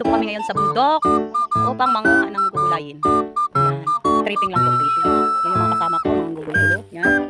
Nandito po kami ngayon sa bundok upang manguha ng gugulayin. Yan. Tripping lang po, tripping. Yan yung mga kasama ko, mga gugulay. Yan.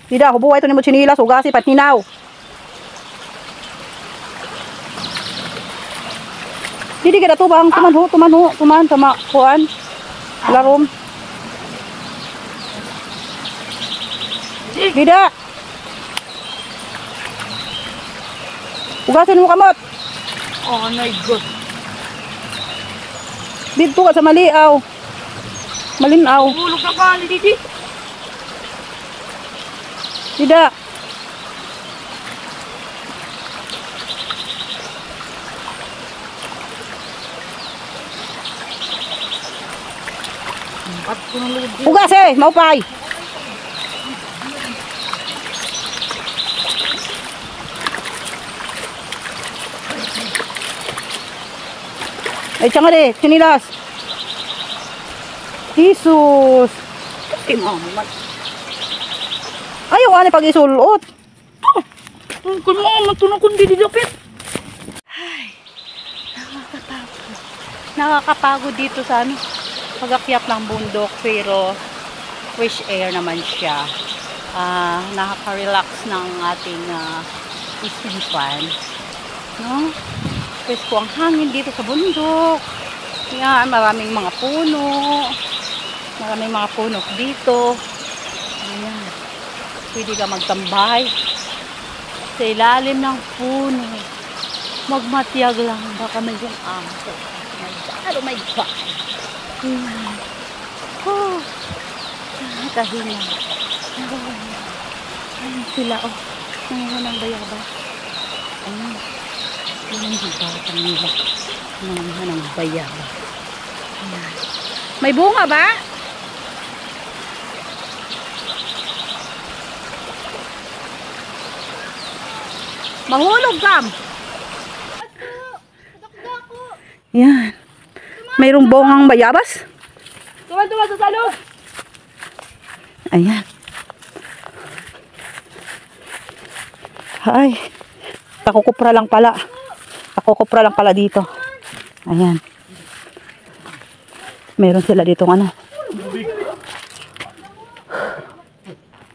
Tidak, hubuhay ito ni mo chinilas, ugasi, patinaw. Hindi ka na ito bang tuman, sama, kuan, larom. Tidak. Ugasin mo kamot. Oh my God. Dito ka sa maliaw. Malinaw. Bulog na ka, Didi. Tidak. Ugas maupay. Ay, tiyanga de, sinilas. Jesus. Imaman. Ayaw, ano pag isulot? Kung mo, matulong kung dididapit. Ay, nakakapagod. Nakakapagod dito sa ano, pag-akyat ng bundok, pero fresh air naman siya. Nakaka-relax ng ating isipan. No? Presko ang hangin dito sa bundok. Yan, maraming mga puno. Maraming mga puno dito. Ayan. Pwede ka magtambay sa ilalim ng puno. Magmatiyag lang. Baka may yung aso. Oh my God. Ayan. Oh. Nakahinga. Ayan sila. Oh. Nanguha ng bayaba. Ayan. Ayan yung batang nila. Nanguha ng bayaba. Ayan. May bunga ba? Mahulog kam. Yan. Mayroong bongang bayabas. Tuwa sa salog. Ayan. Ay. Takukupra lang pala. Takukupra lang pala dito. Ayan. Meron sila dito ano.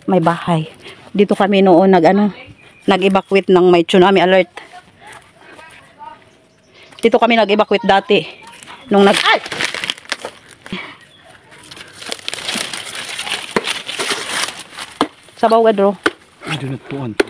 May bahay. Dito kami noon nag-evacuate ng may tsunami alert. Dito kami nag-evacuate dati. Nung Sabaw ka, bro. I do not want.